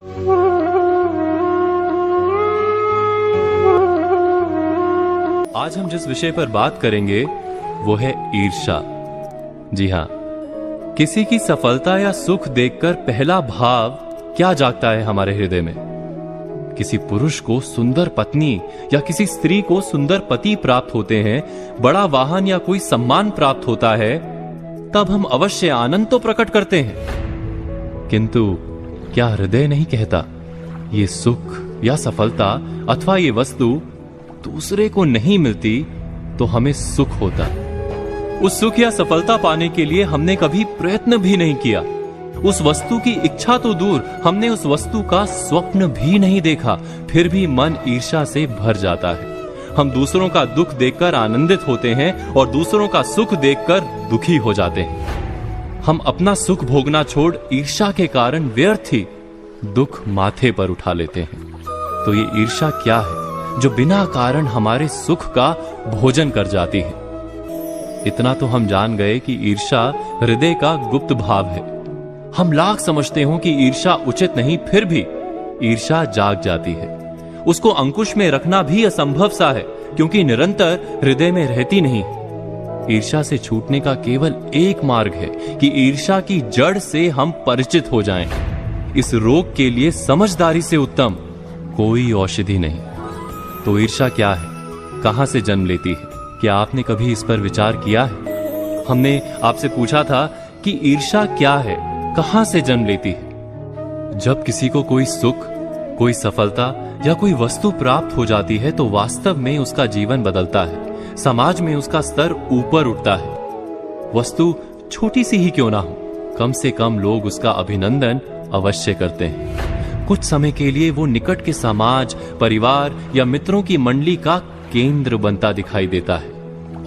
आज हम जिस विषय पर बात करेंगे वो है ईर्ष्या। जी हाँ, किसी की सफलता या सुख देखकर पहला भाव क्या जागता है हमारे हृदय में? किसी पुरुष को सुंदर पत्नी या किसी स्त्री को सुंदर पति प्राप्त होते हैं, बड़ा वाहन या कोई सम्मान प्राप्त होता है, तब हम अवश्य आनंद तो प्रकट करते हैं। किंतु क्या हृदय नहीं कहता, ये सुख या सफलता अथवा ये वस्तु दूसरे को नहीं मिलती तो हमें सुख होता। उस सुख या सफलता पाने के लिए हमने कभी प्रयत्न भी नहीं किया। उस वस्तु की इच्छा तो दूर, हमने उस वस्तु का स्वप्न भी नहीं देखा, फिर भी मन ईर्ष्या से भर जाता है। हम दूसरों का दुख देखकर आनंदित होते हैं और दूसरों का सुख देखकर दुखी हो जाते हैं। हम अपना सुख भोगना छोड़ ईर्ष्या के कारण व्यर्थ ही दुख माथे पर उठा लेते हैं। तो ये ईर्ष्या क्या है जो बिना कारण हमारे सुख का भोजन कर जाती है? इतना तो हम जान गए कि ईर्ष्या हृदय का गुप्त भाव है। हम लाख समझते हो कि ईर्ष्या उचित नहीं, फिर भी ईर्ष्या जाग जाती है। उसको अंकुश में रखना भी असंभव सा है, क्योंकि निरंतर हृदय में रहती नहीं। ईर्ष्या से छूटने का केवल एक मार्ग है कि ईर्ष्या की जड़ से हम परिचित हो जाएं। इस रोग के लिए समझदारी से उत्तम कोई औषधि नहीं। तो ईर्ष्या क्या है, कहां से जन्म लेती है? क्या आपने कभी इस पर विचार किया है? हमने आपसे पूछा था कि ईर्ष्या क्या है, कहां से जन्म लेती है? जब किसी को कोई सुख, कोई सफलता या कोई वस्तु प्राप्त हो जाती है तो वास्तव में उसका जीवन बदलता है, समाज में उसका स्तर ऊपर उठता है। वस्तु छोटी सी ही क्यों ना हो, कम से कम लोग उसका अभिनंदन अवश्य करते हैं। कुछ समय के लिए वो निकट के समाज, परिवार या मित्रों की मंडली का केंद्र बनता दिखाई देता है,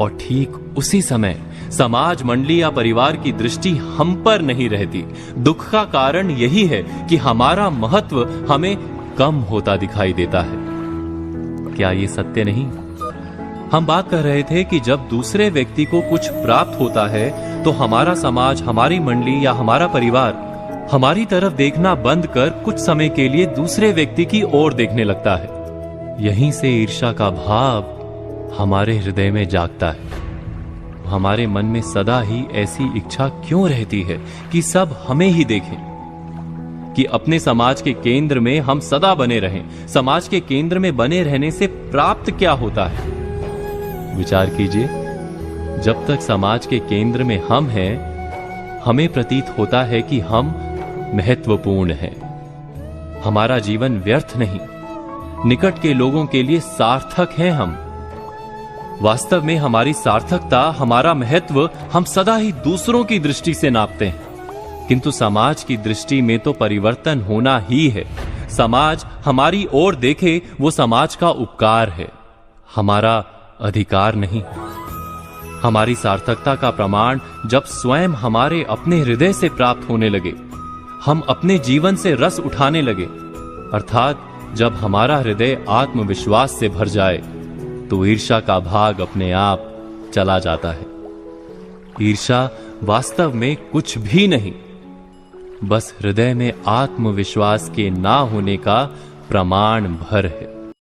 और ठीक उसी समय समाज, मंडली या परिवार की दृष्टि हम पर नहीं रहती। दुख का कारण यही है कि हमारा महत्व हमें कम होता दिखाई देता है। क्या ये सत्य नहीं? हम बात कर रहे थे कि जब दूसरे व्यक्ति को कुछ प्राप्त होता है तो हमारा समाज, हमारी मंडली या हमारा परिवार हमारी तरफ देखना बंद कर कुछ समय के लिए दूसरे व्यक्ति की ओर देखने लगता है। यहीं से ईर्ष्या का भाव हमारे हृदय में जागता है। हमारे मन में सदा ही ऐसी इच्छा क्यों रहती है कि सब हमें ही देखें, कि अपने समाज के केंद्र में हम सदा बने रहें? समाज के केंद्र में बने रहने से प्राप्त क्या होता है? विचार कीजिए। जब तक समाज के केंद्र में हम हैं, हमें प्रतीत होता है कि हम महत्वपूर्ण हैं। हमारा जीवन व्यर्थ नहीं, निकट के लोगों के लिए सार्थक हैं हम। वास्तव में हमारी सार्थकता, हमारा महत्व हम सदा ही दूसरों की दृष्टि से नापते हैं, किंतु समाज की दृष्टि में तो परिवर्तन होना ही है। समाज हमारी ओर देखे वो समाज का उपकार है, हमारा अधिकार नहीं। हमारी सार्थकता का प्रमाण जब स्वयं हमारे अपने हृदय से प्राप्त होने लगे, हम अपने जीवन से रस उठाने लगे, अर्थात जब हमारा हृदय आत्मविश्वास से भर जाए, तो ईर्ष्या का भाग अपने आप चला जाता है। ईर्ष्या वास्तव में कुछ भी नहीं, बस हृदय में आत्मविश्वास के ना होने का प्रमाण भर है।